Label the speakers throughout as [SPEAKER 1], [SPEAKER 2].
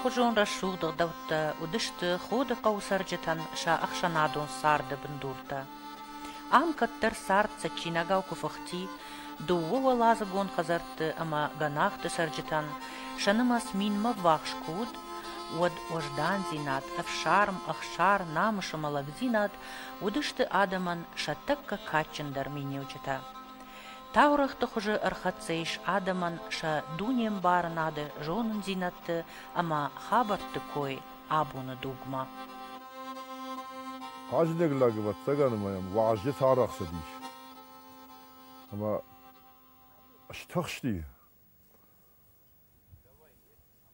[SPEAKER 1] خجون رشود دوت ودشت خود قوسرجتن شا أخشنادون سارد بندورتا عام كتر سارد سچيناغا وكفختي دو ولازقون خزرت أما غناخت سرجتن شنماس مين مبواغ شكود ود وجدان زينات أفشارم أخشار نامش ملك زينات ودشت آدمن شتك كاتشن درمينيو جتا تاورخ تخجه أرخطسيش آدمن شا دونيم بارناد جونن زينت أما خابر تكوي آبون دوغما
[SPEAKER 2] Hacı gılargı battaganım ayam, vacı taraksa diş. Ama aştakşti.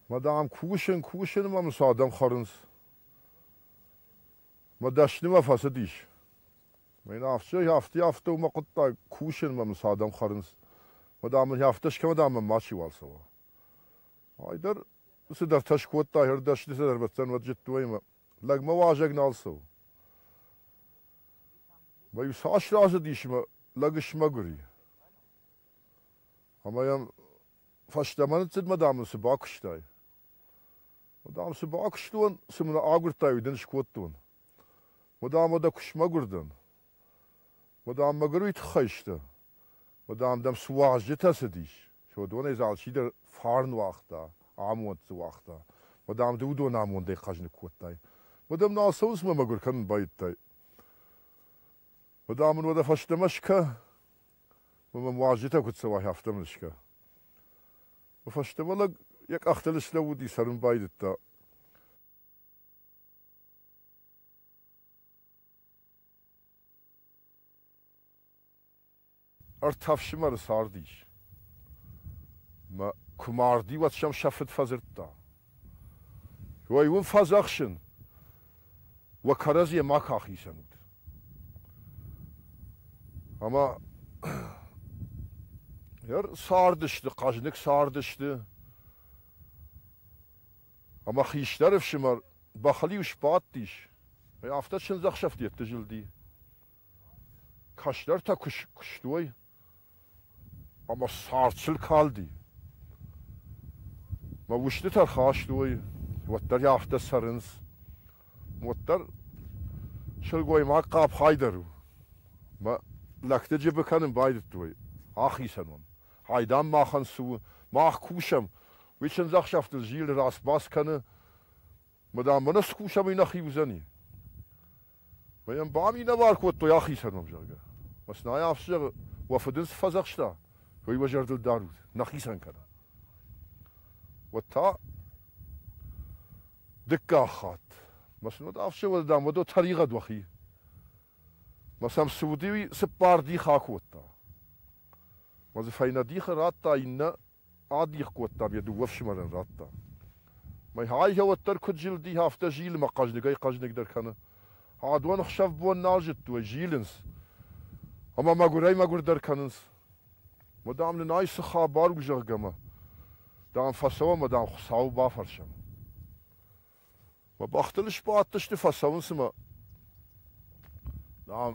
[SPEAKER 2] Madam kuşun ma müsaadam xarınız. Ma daşni ma fasa diş. Men hafta ma qutta kuşun ma müsaadam xarınız. Madam haftaş madam maçı valsa va. Haydar sidar taşkutta her daşni sidar batsan vacit vayma. Lagma vajag nalsa. Ma yusaş razı dişme lagışma guri. Ama yam faştamanı tsid madamın se bakıştay. Madam se bakıştuğun simuna agurtay udin şkottuğun. Madam da kuşma gurdan. Madam maguru itxayştı. Madam dam suwajı tasdiş. Şu dona izal şider farn vaqta, amont vaqta. Madam du do namon de qajni kottay. Madam nasavus ma magur kan bayttay. Madamın vada faştamışka. Mama muajita kut sabah haftamışka. Bu faştamalık yak ahtalışla vudi sarın baydıtta. Artafşımarı sardiş. Ma kumardi vatşam şafet fazırtta. Vayun fazakşın. Ve karaziye makahisanut. Ama yer sardıştı, kajnik sardıştı. Ama xişler efşimar, baxali uş battiş. Hafta çın zakşaf diyetti jildi. Kaşlar ta kuştuy. Ama sarçıl kaldı. Ma vuştu tar xaştuy. Vattar hafta sarınız. Vattar şılgoy ma qap haydaru. Ma laktacı bakanın baydıttuy. Ahi sanım. Haydan machen su, mach kusham. Wichen zakshaftel zil ras baskanı. Madam bana skuşam ina xibuzani. Bayam bami na var kot to ahi sanım jaga. Mas na afşır wafadın fazakşta. Hoy bajardıl darud. Nahisan kana. Wata dikka khat. Mas no afşır wadam wado tariqa dwaxi. Masam Suudi separdi xakotta. Mas fayna di kharatta inna adi qotta bi du wafshmaran ratta. May hay hawattar kujil di hafta jil ma qajnig der kana. Ha duan khshaf bu najit tu jilins. Ama magur der kanins. Madam ne nice khabar gujagama. Dan fasawa madam khsaw ba farsham. Ma baxtlish ba atishti fasawun sma. Dan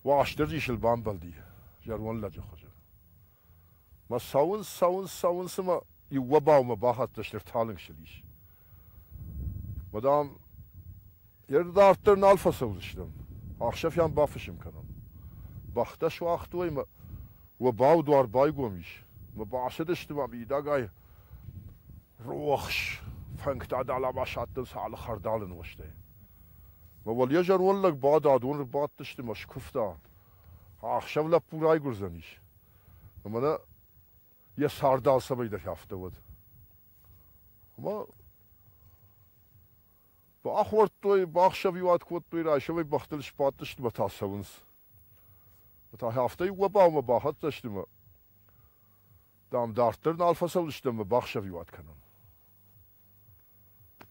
[SPEAKER 2] واشتر جيش البامبلدي جرون لا جخجر ما ساون سما يوبا وما باحت تشتر تالن شليش مدام يردارتر نالفا سولشتم اخشف yan bafışım kanım baxta şu axtoy ma ve bav duar baygomiş ma başediştim abi dagay روخش فانك تعد على باشات على خردالن وشتي ما ولیا جرون لگ بعد آدون بعد تشتی مشکفتا آخشم لا پورای گرزنیش اما نه یه ساردال سبایی در هفته بود اما با آخورد توی با آخشوی واد کود توی رایشوی بختلش بعد تشتی با تاسونس تا هفته و با ما باحت تشتی ما دام دارتر نالفا سولشتم ما باخشوی واد کنم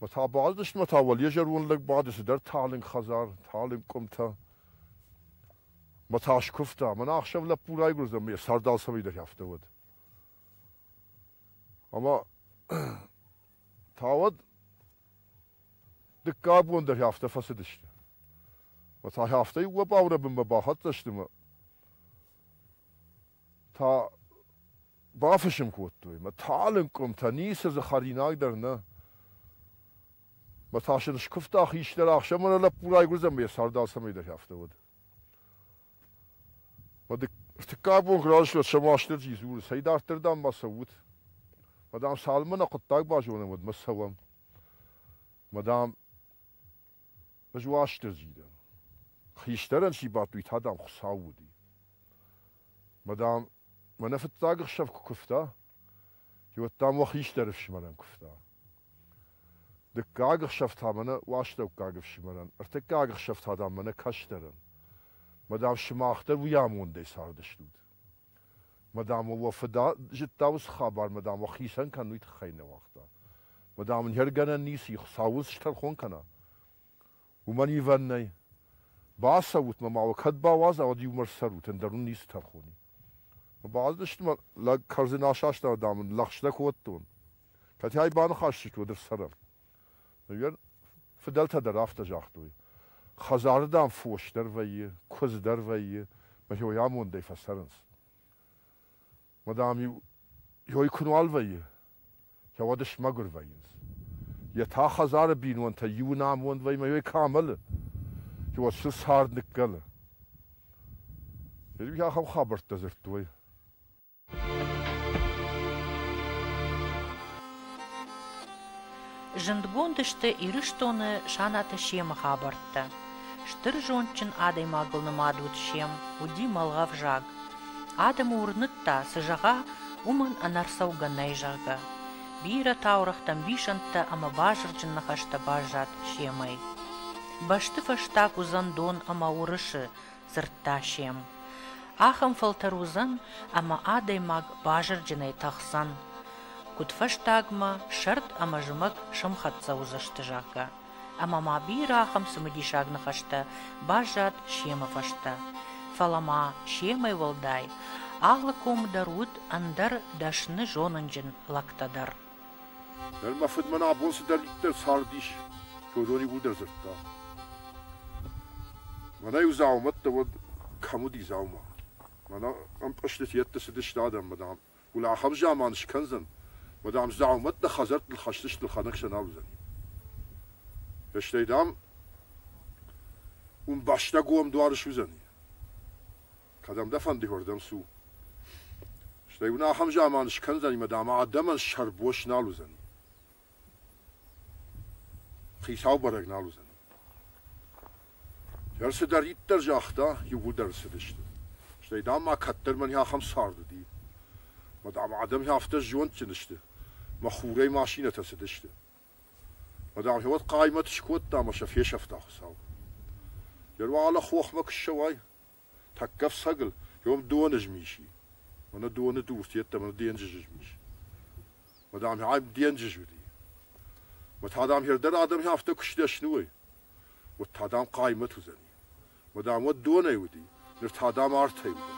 [SPEAKER 2] متا بعدش متا ولیا جرون لگ بعدش در تالین خزار تالین کمتا متاش کفتا من آخشم لا پورای گرزم یه سردال سوی در هفته بود اما تاود دکابون در هفته فسدشتی متا هفته و باوره بم باحت داشتم تا بافشم کوتوی ما تالن کم تنیس از خریناگ در نه ما تاشنش کفتا خیش در آخشم من لا پورای گرزم به سردال سمیده یافته بود ما ارتكابون كراش شما اشتر جيزور سيد ارتردام ما سوت مدام سالمنا قطاق باجونه ود مسوم مدام مجواشتر جيدا خيشترن شي باتوي تادام خساودي مدام ما نفت تاغ شف كفتا يوتام وخيشتر فشمرن كفتا دكاغ شفت همنا واشتو كاغ فشمرن ارتكاغ شفت هادام منا كاشترن مدام شماختر ويامون دي ساردشتود مدام وفدا جتاوس خبر مدام وخيسن كان نويت خينه وقتا مدام هرغنا نيسي خساوس شتر خون كنا ومن يفني باسوت ما وكد باواز او دي مرسروت اندرون نيس ترخوني بعضش ما لا كارزنا شاشتا دام لخشتا كوتون كتي هاي بان خاشت ودر سرر نير فدلتا درافتا جاختوي خزاردان فوشتر ويه كوزدر ويه ما هو يامون دي فسرنس مدام يوي كنوال ويه يوادش مگر وينس يتا خزار بينون تا يونامون ويه ما يوي كامل يواد شل سارد نكال يلي بيها خبر تزرتوي
[SPEAKER 1] Жындгондышты ирыштоны шанаты шема хабартты. Штыр жончын адай магылны мадут шем, уди малгав жаг. Адам урнытта сыжага умын анарсауга найжага. Бира таурахтан бишантта ама бажырчын нахашта бажат шемай. Башты фашта кузандон ама урышы зыртта шем. Ахам фалтарузан ама адай маг бажырчынай тахсан. Кутфаштагма шарт ама жымак шымхатса узашты жака. Ама ма бира ахам сымыдишаг нахашта бажат шема фашта. Фалама шемай волдай, ағлы комдарут андар дашны жонынжын лактадар.
[SPEAKER 2] المفروض من عبونس در لیتر ساردیش کودونی بود در زرتا من ایو زعومت دود کمودی زعوما من ام پشت یت سدش دادم مدام ولا خم جامانش کنزن مدام زعومت نخزرت الخشتش الخنقش نابزن اشتیدم اون başta قوم دوارش وزنی کدام دفن دیوردم سو اشتیونا خم جامانش کنزنی مدام عدم شربوش نالوزنی خیساو برگ نالوزنی درس دارید در جاختا یو درس داشته اشتیدم ما کتر من یا خم سارد دی مدام عدم یا افتش جوان چنشته ما خوره ماشینه تسدشته مدام هوت قایمت شکوت دام شفیه شفتا خساو یرو على خوخ مک شوای تکف سگل یوم دونج میشی من دون دوست یت من دینجج میش مدام های دینجج ودی و تادام هر در آدم هفته کشیدش نوی و تادام قایمت وزنی مدام و دونه ودی نر تادام آرتی ودی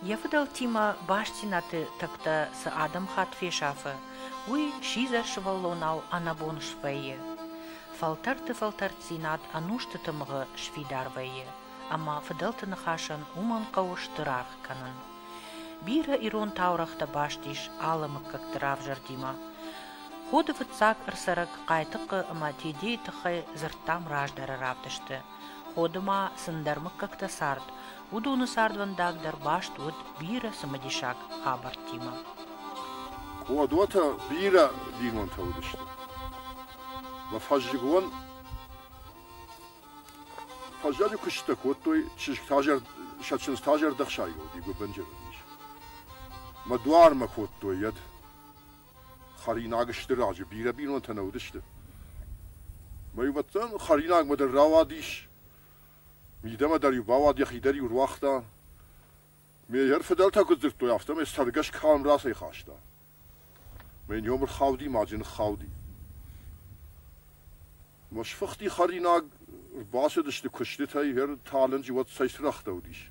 [SPEAKER 1] يفضل تيما باشتينات تكتا سآدم خات في شافة وي شيزر شوالوناو أنابون شوية فلترت سينات أنوشت تمغ شفيدار ويه أما فضلت نخاشن ومن قوش تراغ كنن بيرا إيرون تاورخ تباشتيش عالمك كك تراف جرديما خود فتساك ارسرق قايتق أما تيدي تخي زرتام راج دار رابتشت خود ما سندرمك كك تسارد ودون سارد ونداك در باشت ود بيرا سمديشاك خابر تيما
[SPEAKER 2] هو دوتا بيرا دينون تودشت وفجرون فجر كشتك وتوي تاجر شاتشن تاجر دخشايو ديغو بنجر ديش ما دوار ما كوتو يد خريناغ اشتراج بيرا بينون تنودشت ما يبطن خريناغ مدر راواديش ميدما در يباواد يخيدر يروختا مي يرف دلتا كزرتو يافتا مي سرگش كام راسي خاشتا من يوم الخاودي ماجن خاودي مش فختي خريناغ باشه داشته کشته تایی هر تالنجی وقت سایس رخته بودیش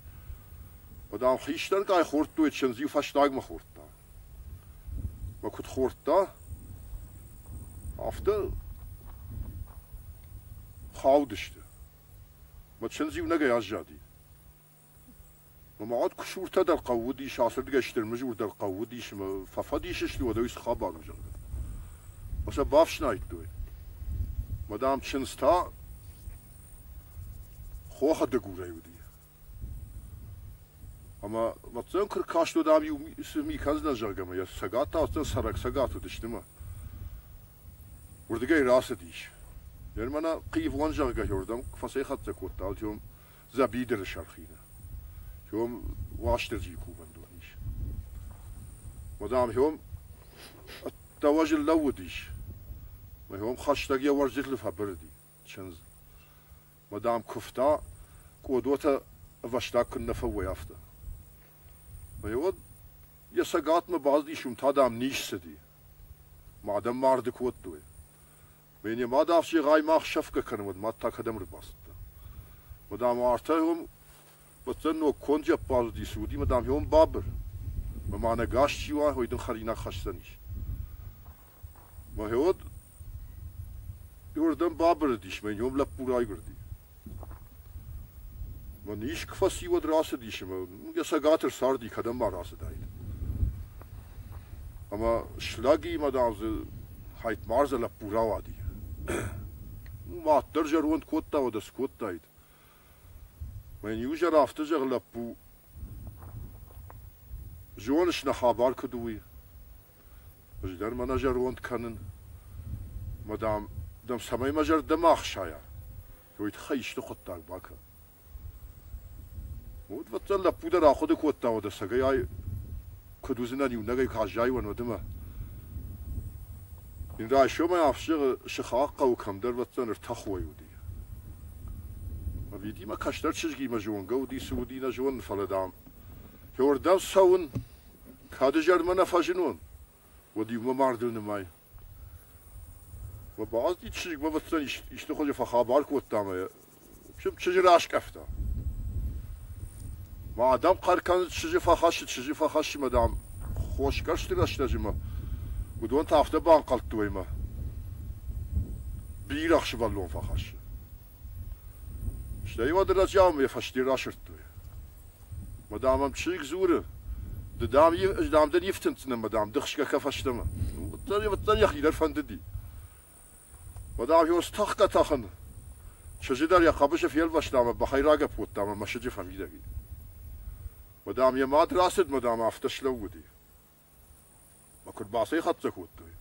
[SPEAKER 2] و دام خیشتن که خورد توی چنزی و فشتاگ ما خورد تا و کد خورد تا افته خواو داشته و چنزی و نگه از جادی ما عاد كشورتا در قودي شاسر گشتر مجور در قودي شما ففديش شلو دويس خبر وجل وسا بافش نايت دوي مدام چنستا خوخ دگوره ودي اما واتن كر كاشتو دام يسمي كازنا جرگما يا سگاتا واتن سرك سگاتو دشتما وردگي راستيش يعني منا قيف وان جرگا يوردم فسي خط كوتا يوم زبيدر الشرخينه يوم واشتر جيكو بندونيش مدام يوم التواجل لوديش ما يوم خشتاقيا ورجت لفها بردي شنز مدام كفتا كودوتا واشتاق كنا فوي افتا ما يود يساقات ما بعضي شوم تادام نيش سدي ما دام مارد كود دوي بيني ما دافشي غاي ماخ شفكة كنمد ما تاكدم رباستا مدام ارتا يوم بطنو كونجا باز دي سودي مدام يوم بابر ما انا غاش شيوا هويدن خرينا خشتنيش ما هود يوردن بابر ديش من يوم لبوراي غردي ما نيش كفاسي ود راس ديش ما يساغاتر ساردي كدم ما راس دايد اما شلاغي مدام هايت مارز لبورا وادي ما ترجرون كوتا ودس كوتايد من يوجا رافتجا غلبو جونش نخابار كدوي وجدر مناجر وند كانن مدام دم سماي مجر دماغ شايا يويت خيش تخطاك باكا ود وطن لبو در آخود كوتا ودا سگاي كدوزنا نيو نگاي كاجاي ون ودما إن رأي شو ما يفشغ شخاقة وكمدر وطن ارتخوي ودي ويدي ما كاشتر تشجي مجون قودي سودي نجون فلدام يوردان سون كادجر منا فاجنون ودي ما ماردون ماي وبعض تشجي ما بطن يشتخل فخابار كوتامه شو تشجي عشق افتا ما ادم قار كان تشجي فخاش مدام خوش كاشتر اشتجما ودون تافته بان قلت ويما بيرخش بالون فخاش شتي ودرت جام يفشتي راشرت مدام تشيك زوره دام دن يفتنتنا مدام دخشك كفشتما والطريق يخلي الفنددي مدام يوس تخك تخن شجدار يقبش في البشتام بخيراغ بوتام ما شجي فميدغي مدام يما دراسد مدام افتش لودي ما كنت باصي خطك ودي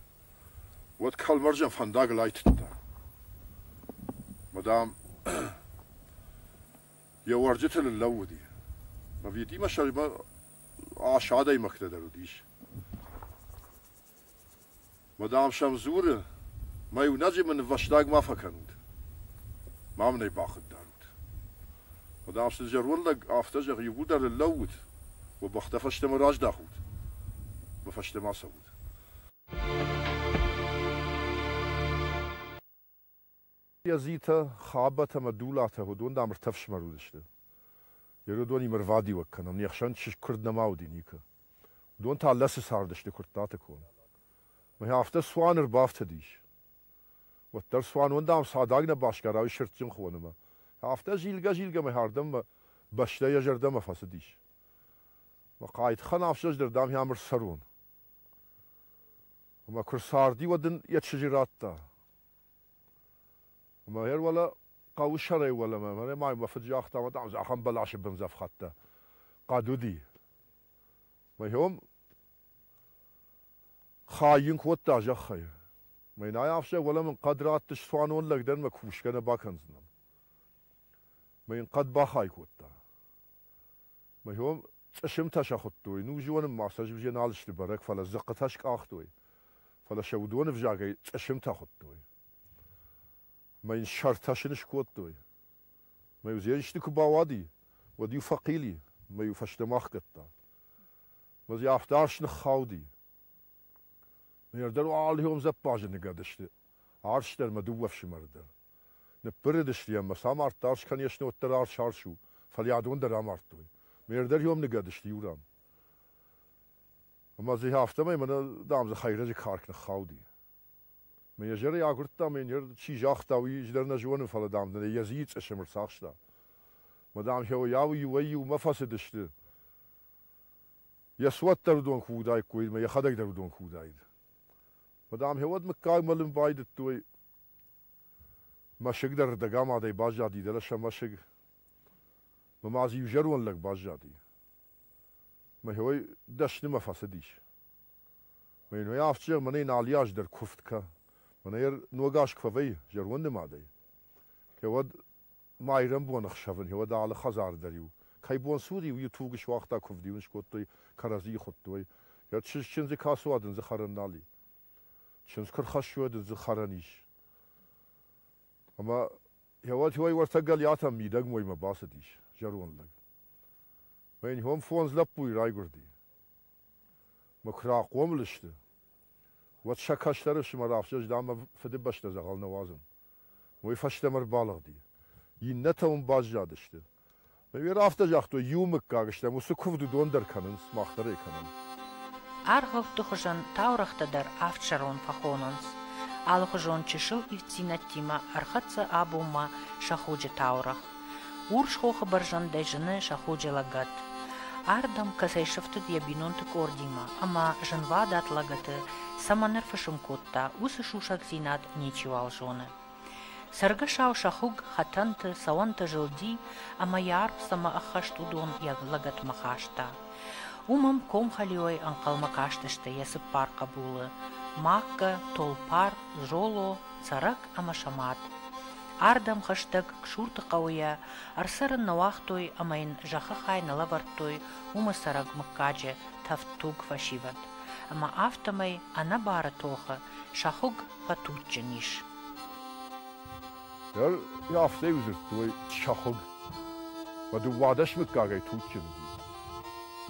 [SPEAKER 2] وتكل مرجم فنداغ لايتتا مدام يورجت للودي ما بيدي ما شرب عشادي مقتدر وديش مدام شمزور ما ينجي من وشتاق ما فكرند ما مني باخد دارود مدام سجرون لك افتجر يقودر للود وبختفشت مراج داخود بفشت ما سود يزيتا خابة مدولة هدون دام ارتفش مرودشته يردوني مرفادي وكنا نيخشان تشش كرد نماودي نيكا دون تعلس ساردشته كرتات كون ما هي افتا سوان ربافت ديش وتر سوان وندام صادقنا باشكراوي شرطين خونما افتا جيلگا ما هاردم بشتا يجردم فاسديش وقايد خنا افشج دردام يامر سرون وما كرساردي ودن يتشجراتا وما هير ولا قاو شري ولا ما مفجع اختا ودام زخم بلاش بنزف خطه قادودي ما يوم خاين كوتا جخي ما ينعرفش ولا من قدرات تشفانون لك دن ما كوش كنا باكنزنا ما ينقد باخاي كوتا ما يوم تشمتا شخطوي نوجوان ما سجب جنالش تبرك فلا زقتاش كاختوي فلا شودون فجاغي تشمتا خطوي ما ينشرتاش نشكوتوي ما يوزيش تكو باوادي وديو فقيلي ما يفشت ماخكتا ما زيافتارش نخاودي ما يردروا عليهم زباج نقادشت عارشتر ما دوفش مردر نبردش ليما سامارتارش كان يشنو الترار شارشو فليعدون در امارتوي ما يردر يوم نقادشت يورام ما زيافتا ما من دام زي خيرج كارك نخاودي ما يجري ياغرتا من يرد شي جاختا ويجدرنا جوان فلا دام يزيد اشمر ساخشتا ما دام هو ياوي ويو ما فاسدشت يسوت دردون خوداي كويد ما يخدك دردون خوداي مدام هود مكاغ ملم بايد توي ما شقدر دقام هذا باجا دي دلش ما شق ما زي يجرون لك باجا دي ما هو دشني ما فسديش ما إنه يافشر مني نالياج در كفت كا منير نوغاش كفوي جرون ما دي هود ما يرم بون خشفن هود على خزار دريو كاي بون سوري ويتوغش وقتا كفديونش كوتوي كرازي خطوي يا تشين زي كاسو ادن زخرن نالي تشين سكر خشو ادن زخرنيش اما هود هو ورتقل ياتم ميدق موي ما باسديش جرون لك وين هم فونز لبوي رايغردي مكرا قوم لشته وتشكاشترش مرافش دام فدي باشته زغال نوازن وي فاشتمر بالغ دي ينتهم باجادشته وي رافته جاختو يومك قاغشته مسكوفدو دوندر كانن سماختري كانن
[SPEAKER 1] Аргов тухожан таурахтадар авчарон фахонанс. Алхожон чешил и вцинатима архатса абума шахуджи таурах. Урш хоха баржан дайжаны шахуджи лагат. Ардам касайшафтыд ябинонты кордима, ама жанвадат лагаты саманер фашумкотта усы шушак зинат ничего алжоны. Саргашау шахуг хатанты саванты жылди, ама яр сама ахаштудон яг лагат махашта. Умам ком халиой анкалма каштышты ясып пар кабулы. Макка, толпар, жоло, царак амашамат. Ардам хаштаг кшурты кауя, арсарын навахтой амайн жахахай налавартой ума сараг маккаджи тафтуг фашиват. Ама автомай ана бара тоха шахуг хатутчаниш.
[SPEAKER 2] Ja haftay uzurttuy şahug. Wa du wadash makagay tutchin.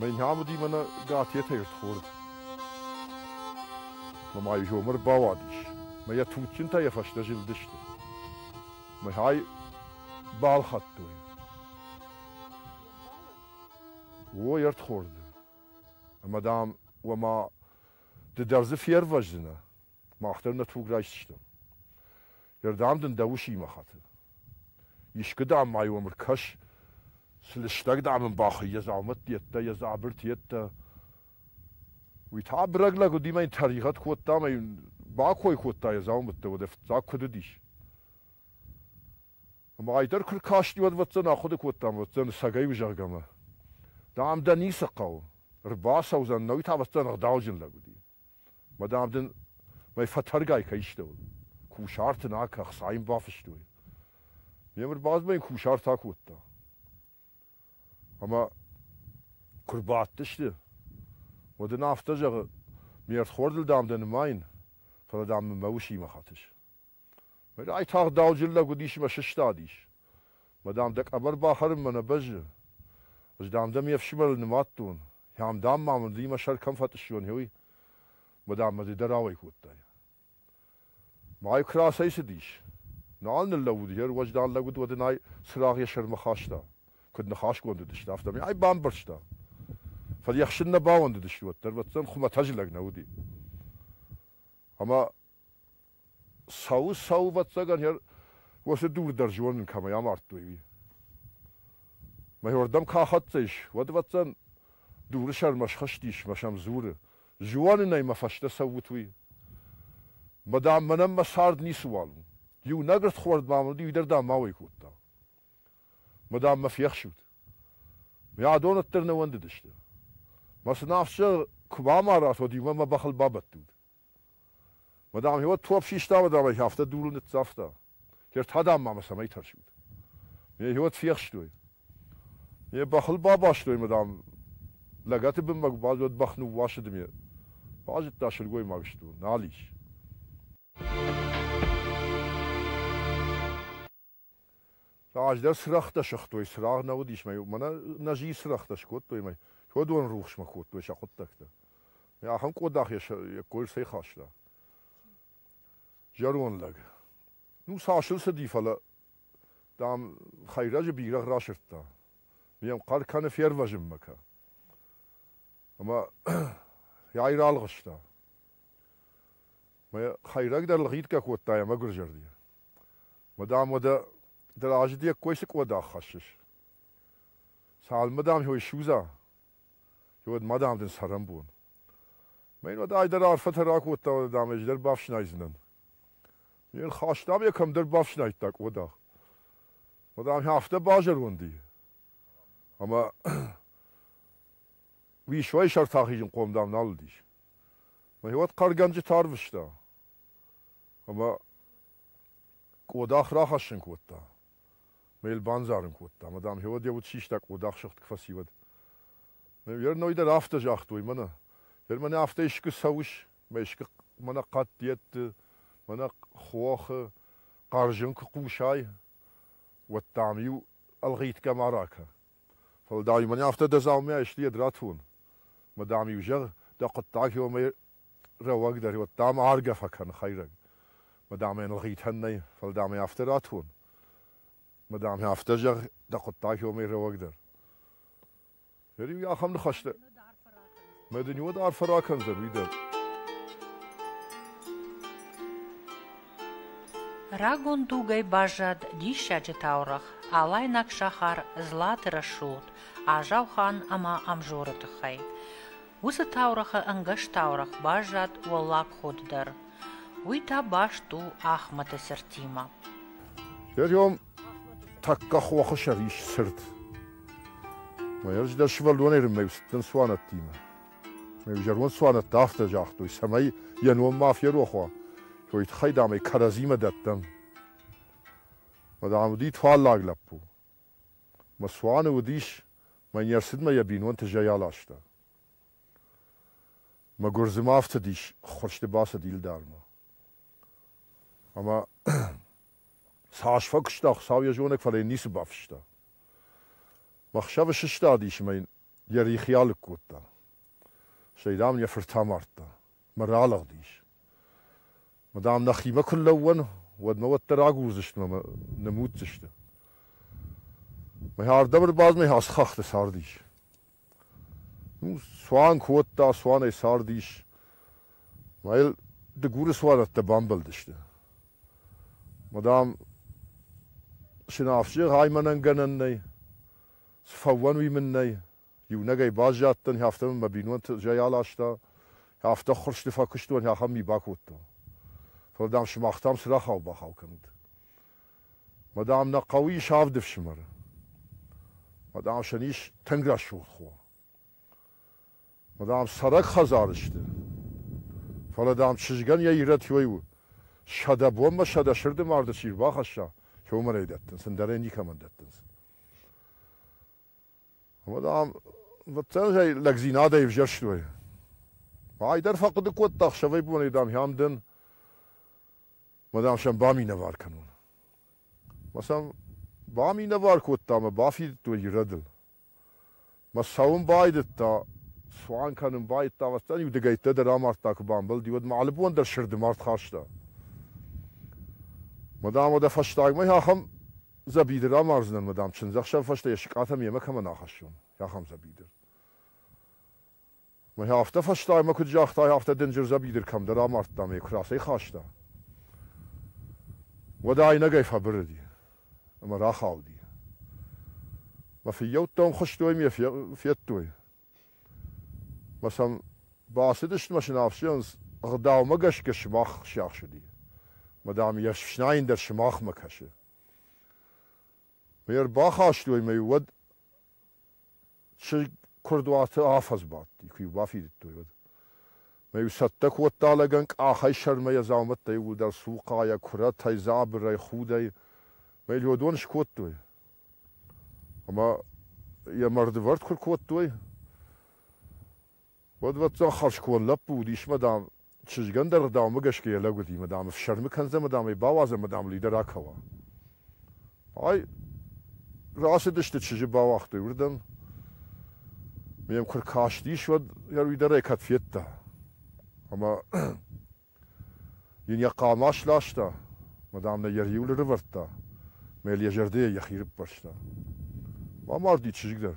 [SPEAKER 2] Men hamudi mana gatiyet hayrt khord. Ma yomar bawadish. Ma ya tutchin ta yafashta jildishti. Ma hay bal khattuy. Wo yart khord. Madam wa ma de darze fier vajna. Ma akhtarna tugrayshtim. يردامدن دوشي مخاطر يشكدام ما يوم الكش سلشتاق دام باخي يزعمت يتا يزعبرت يتا ويتعب رجلا قديما ان تاريخات كوتا ما باكوي كوتا يزعمت ودفت زاك كدديش ما ايدر كل كاشتي ودفتن اخد كوتا ودفتن ساقاي وجرقما دام داني سقاو رباسا وزن نوي تابستن غداوجن لقدي ما دام دن ما يفترقاي كيشتول کوشارت ناکه خسایم بافشتوی میامر باز با این کوشارت ها کوتا اما کربات دشته و دن افته جا میارد خوردل دام دن ماین فلا دام موشی مخاتش میر ای تاق داو جلده گودیش ما ششتادیش ما دام دک ابر باخرم من بجه از دام دم یفشمل نماتون هم دام مامن دیما شر کم فتشون هوی ما دام مزی دراوی کوتای ما يكراس يسديش نال نلود هير وجدان لود ودناي سراغ يشر مخاشتا كد نخاش كوند دشتا افدم اي بامبرشتا فليخشنا باوند دشتو تربتن خما تجلق نودي اما ساو واتسغان هير وس دور درجون كما يامارتوي ما يوردم كاخاتش ودوتن دور شر مشخشتيش مشام زوره جوان ناي مفشتا سوتوي مدام منم مسارد نیسوالم یو نگرت خورد مامون دیو در دام ماوی کوتا مدام ما فیخ شود میادون الترنه وند دشته مسنافش کبام آرات و دیو ما بخل بابت دود مدام هوا توب شیشتا مدام هفته دورون اتزافتا کرد هدام ما مسمی تر شود می هوا فیخ شدوی می بخل بابا شدوی مدام لگت بم باز ود بخنو واشد می باز تاشل گوی ماگشتو نالیش راج در سراخته شختوی سراغ نودیش می منا نجی سراخته شکوت توی می شو دون روخش مخوت توی شخوت تکته یا هم کوداخ یا کویر سی خاشلا جرون لگ نو ساشل سدی فلا دام خیراج بیرق راشرتا میم قار کنه فیر وجم مکا اما یا ایرال غشتا ما خیراج در لغیت که کوتا یا مگر جردی مدام ودا در آجدی کویس کودا خشش سال مدام هوی شوزا يود مدام دن سرم بون من ود ایدر عرفت راک وطا و دامج در باف شنایزنن من خاشتام یکم در باف شنایت تاک ودا مدام هفته باجر وندی اما ویشوی شرطاقیجن قوم دام نالدیش من يود قرغنجي تارفشتا اما قوداخ راخشن كوتا ميل بانزارن كوتا مدام يود يود شيشتا قوداخ شخت كفاسي ود من ير نويدا رافتا جاختوي منا ير من افتا اشك سوش ما اشك منا قد ديت منا خوخ قارجن قوشاي والتعميو الغيت كماراكا فالداي من افتا دزاومي اشتي دراتون مدام يوجر دا قطاك يوم رواق داري والتام عارقفا كان خيرك مدام الغيت هني فالدام يفتراتون مدام يفتجر دا قطاك يوم رواق دار يريو يا خم نخشت مدن يود عارف راكن زبيدر
[SPEAKER 1] Рагон дугай бажад диша джетаурах, алайнак шахар златы рашут, а жаухан ама амжоратахай. Усы таураха ангаш таурах бажад уаллак ходдар. Уйта башту ахмата сертима.
[SPEAKER 2] يوم تكخ وخشريش سرت ما يرجع ده شوالوني رمي وستن سوانة تيمة ما يجرون سوانة دافتا جاختو يسمي ينوم ما في روخوا شو يتخي دامي كرازيمة داتن ما دام دي توال لاغ لبو ما سوانة وديش ما يرسد ما يبينون تجايالاشتا ما گرز مافت ديش خورشت باسا ديل دارما اما ساش فكشتاخ ساوية جونك فلي نيس بافشتا مخشب ششتا ديش مين يري خيالك كوتا شيدام يفرتا مرتا مرالغ ديش مدام نخيمة كل لون ود موت تراغوزشت ما نموتشت ما هار دبر باز ما هاس خخت سار ديش سوان كوتا سوان اي سار ديش مايل دگور سوان تبامبل دشت مدام شنافشي هاي منن گنن فوان وي مني يونغاي باجاتن هافتم ما بينون جيالاشتا هافتا خرشت فاكشتون يا خمي باكوتا فدام شماختام سراخاو باخاو كنت مدام نقوي شاف دفشمر مدام شنيش تنگرا شوخ خو مدام سرک خزارشته فلدام چشگن یا ایرت یویو شده بوم شده شرد مرد چیر باخشا که عمر ایدتن سندره نیکمان دتن مدام وطن جای لگزیناده یفجرشتوی وایدر فقط کوت تخشوی بونی دام هامدن مدام شن بامی نوار کنون مثلا بامی نوار کوت تام بافی تو یردل مساوم باید تا سوان كانن بايت تاوستان يودگيت در امارتاك بامبل ديود معلبون در شرد مارت خاشتا مدام دا فشتاگ ما هم زبيدر امارزنن مدام چنزخ شب فشتا يشقاتم يمك هم ناخشون يا هم زبيدر ما هفته فشتاگ ما كنت جاختا هفته دنجر زبيدر كم در امارتا مي كراسي خاشتا ودا اي نگي فبردي اما راخاو دي ما في يوتون خشتوي مي فيتوي مثلا باسدش ماشين افشنز غداو مگش geschmach شاخ شدی مدام يشناين در شماخ مكشه مير باخاشتوي ميود شي كردوات حافظ بات يكي بافي دتوي ميو ستك وتالگن اخي شرمه يزامت تيو در سوقا يا كرت هي زابر خودي ميل ودونش كوتوي اما يا مرد ورد كوتوي ود خرج كون لبو ديش مدام چشگن در دام مگش که لگو دی مدام فشرم کنزه مدام باوازه مدام لیدر اکوا ay راست دشت چیزی با وقتی وردن میم کر کاشتی شد یا لیدر اکت فیتا اما یعنی قاماش لاشتا مدام نیریول رورتا ملی جرده یخیر برشتا ما مردی چیزی در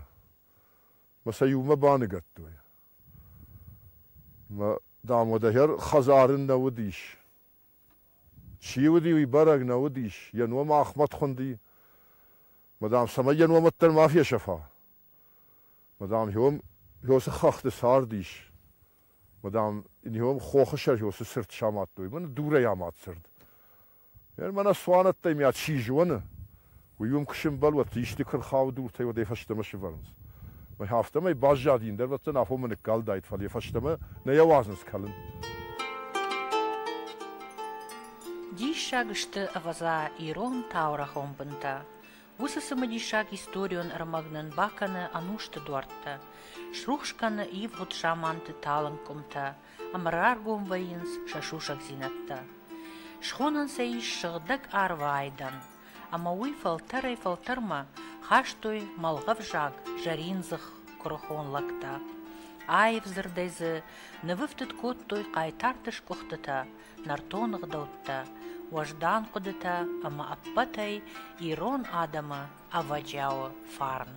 [SPEAKER 2] مثلا یوم بانگت توی ما دام دهر خزارن نودیش چی ودی وی برگ نودیش ینو ما احمد خوندی مدام سما ینو متر مافیا شفا مدام Jose gachte sardish. Madam in hom khokhshar jose sirt shamat doy. Man dure yamat sird. Yani mana soğanat da ya çiğjona. Uyum kışın bal wat işte kır xavdu tay ve faştama şıvarız. Ma haftama bazjadin der wat na afomene kaldayt fall faştama ne yavazınız kalın.
[SPEAKER 1] Дишагышты аваза ирон таурахом бынта. Высысымы дишаг историон рамагнын баканы анушты дуартта. Шрухшканы ивгут шаманты талын кумта. Амраргум вайынс шашушак зинатта. Шхонан саиш шығдык арвайдан. Ама уй фалтырма хаштой малғав жаг жаринзых кұрхон лакта. Ай взырдайзы нывыфтыт коттой қайтартыш кухтыта. Нартоных даутта. Важдан кудыта, ама аппатай ирон адама аваджао фарн.